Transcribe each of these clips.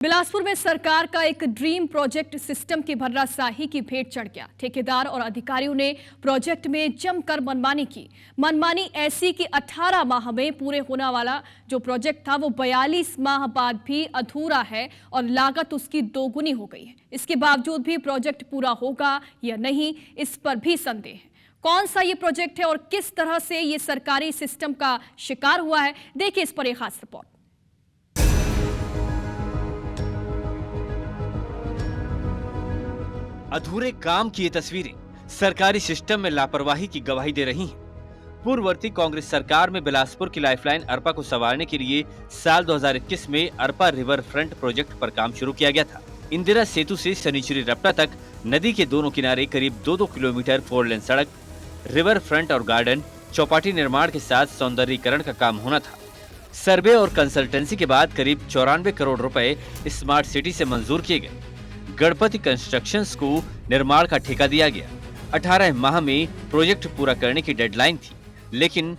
बिलासपुर में सरकार का एक ड्रीम प्रोजेक्ट सिस्टम की भर्राशाही की भेंट चढ़ गया। ठेकेदार और अधिकारियों ने प्रोजेक्ट में जमकर मनमानी की। मनमानी ऐसी कि 18 माह में पूरे होने वाला जो प्रोजेक्ट था वो 42 माह बाद भी अधूरा है और लागत उसकी दोगुनी हो गई है। इसके बावजूद भी प्रोजेक्ट पूरा होगा या नहीं, इस पर भी संदेह है। कौन सा ये प्रोजेक्ट है और किस तरह से ये सरकारी सिस्टम का शिकार हुआ है, देखिए इस पर एक खास रिपोर्ट। अधूरे काम की ये तस्वीरें सरकारी सिस्टम में लापरवाही की गवाही दे रही हैं। पूर्ववर्ती कांग्रेस सरकार में बिलासपुर की लाइफलाइन अरपा को संवारने के लिए साल 2021 में अरपा रिवर फ्रंट प्रोजेक्ट पर काम शुरू किया गया था। इंदिरा सेतु से शनिचरी रपटा तक नदी के दोनों किनारे करीब 2-2 किलोमीटर 4 लेन सड़क, रिवर फ्रंट और गार्डन, चौपाटी निर्माण के साथ सौंदर्यीकरण का काम होना था। सर्वे और कंसल्टेंसी के बाद करीब 94 करोड़ रुपए स्मार्ट सिटी से मंजूर किए गए। गणपति कंस्ट्रक्शंस को निर्माण का ठेका दिया गया। 18 माह में प्रोजेक्ट पूरा करने की डेडलाइन थी, लेकिन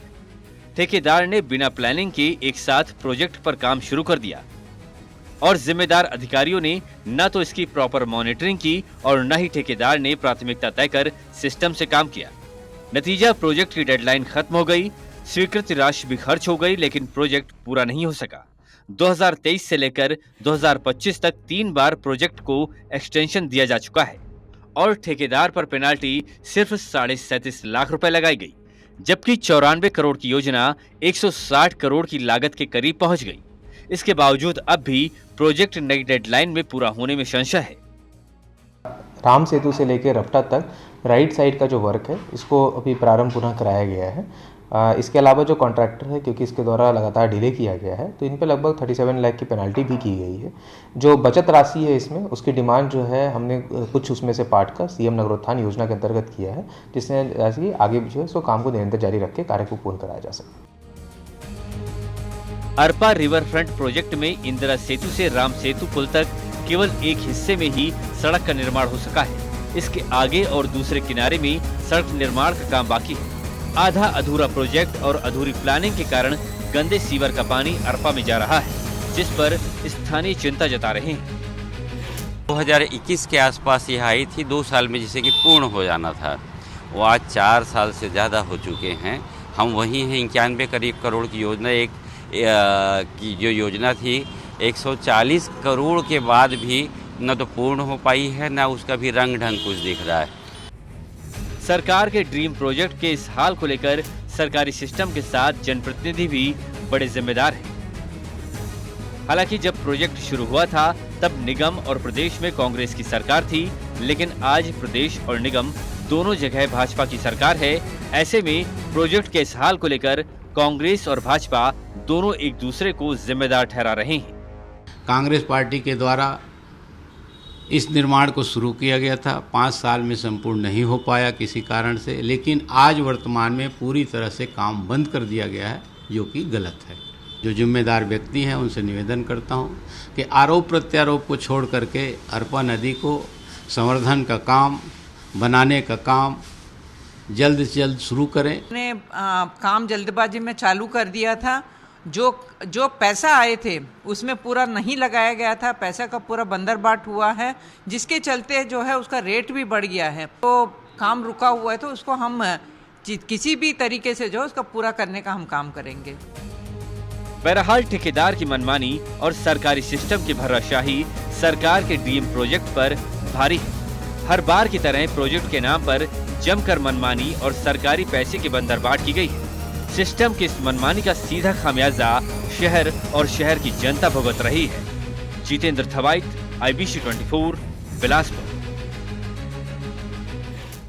ठेकेदार ने बिना प्लानिंग के एक साथ प्रोजेक्ट पर काम शुरू कर दिया और जिम्मेदार अधिकारियों ने न तो इसकी प्रॉपर मॉनिटरिंग की और न ही ठेकेदार ने प्राथमिकता तय कर सिस्टम से काम किया। नतीजा, प्रोजेक्ट की डेडलाइन खत्म हो गई, स्वीकृत राशि भी खर्च हो गई, लेकिन प्रोजेक्ट पूरा नहीं हो सका। 2023 से लेकर 2025 तक 3 बार प्रोजेक्ट को एक्सटेंशन दिया जा चुका है और ठेकेदार पर पेनाल्टी सिर्फ 37.5 लाख रुपए लगाई गई, जबकि 94 करोड़ की योजना 160 करोड़ की लागत के करीब पहुंच गई। इसके बावजूद अब भी प्रोजेक्ट नई डेडलाइन में पूरा होने में संशय है। राम सेतु से लेकर रपटा तक राइट साइड का जो वर्क है, इसको अभी प्रारंभ पुनः कराया गया है। इसके अलावा जो कॉन्ट्रैक्टर है, क्योंकि इसके द्वारा लगातार डिले किया गया है, तो इन पे लगभग 37 लाख की पेनल्टी भी की गई है। जो बचत राशि है इसमें, उसकी डिमांड जो है हमने कुछ उसमें से पार्ट का सीएम नगरोत्थान योजना के अंतर्गत किया है, जिससे राशि आगे जो है उसको काम को निरंतर जारी रख के कार्य को पूर्ण कराया जा सके। अरपा रिवर फ्रंट प्रोजेक्ट में इंदिरा सेतु से राम सेतु पुल तक केवल एक हिस्से में ही सड़क का निर्माण हो सका है। इसके आगे और दूसरे किनारे में सड़क निर्माण का काम बाकी है। आधा अधूरा प्रोजेक्ट और अधूरी प्लानिंग के कारण गंदे सीवर का पानी अरपा में जा रहा है, जिस पर स्थानीय चिंता जता रहे हैं। 2021 के आसपास यह आई थी, 2 साल में जिसे कि पूर्ण हो जाना था, वो आज 4 साल से ज़्यादा हो चुके हैं। हम वही हैं। 91 करीब करोड़ की योजना की जो योजना थी, 140 करोड़ के बाद भी न तो पूर्ण हो पाई है, न उसका भी रंग ढंग कुछ दिख रहा है। सरकार के ड्रीम प्रोजेक्ट के इस हाल को लेकर सरकारी सिस्टम के साथ जनप्रतिनिधि भी बड़े जिम्मेदार हैं। हालांकि जब प्रोजेक्ट शुरू हुआ था तब निगम और प्रदेश में कांग्रेस की सरकार थी, लेकिन आज प्रदेश और निगम दोनों जगह भाजपा की सरकार है। ऐसे में प्रोजेक्ट के इस हाल को लेकर कांग्रेस और भाजपा दोनों एक दूसरे को जिम्मेदार ठहरा रहे हैं। कांग्रेस पार्टी के द्वारा इस निर्माण को शुरू किया गया था, 5 साल में संपूर्ण नहीं हो पाया किसी कारण से, लेकिन आज वर्तमान में पूरी तरह से काम बंद कर दिया गया है, जो कि गलत है। जो जिम्मेदार व्यक्ति हैं उनसे निवेदन करता हूं कि आरोप प्रत्यारोप को छोड़ करके अरपा नदी को संवर्धन का काम, बनाने का काम जल्द से जल्द शुरू करें। ने काम जल्दबाजी में चालू कर दिया था। जो पैसा आए थे उसमें पूरा नहीं लगाया गया था, पैसा का पूरा बंदरबाट हुआ है, जिसके चलते जो है उसका रेट भी बढ़ गया है। तो काम रुका हुआ है, तो उसको हम किसी भी तरीके से जो उसका पूरा करने का हम काम करेंगे। बहरहाल ठेकेदार की मनमानी और सरकारी सिस्टम की भर्राशाही सरकार के ड्रीम प्रोजेक्ट पर भारी है। हर बार की तरह प्रोजेक्ट के नाम पर जमकर मनमानी और सरकारी पैसे की बंदरबाट की गई है। सिस्टम की इस मनमानी का सीधा खामियाजा शहर और शहर की जनता भुगत रही है। जितेंद्र थवाइट, IBC 24, बिलासपुर।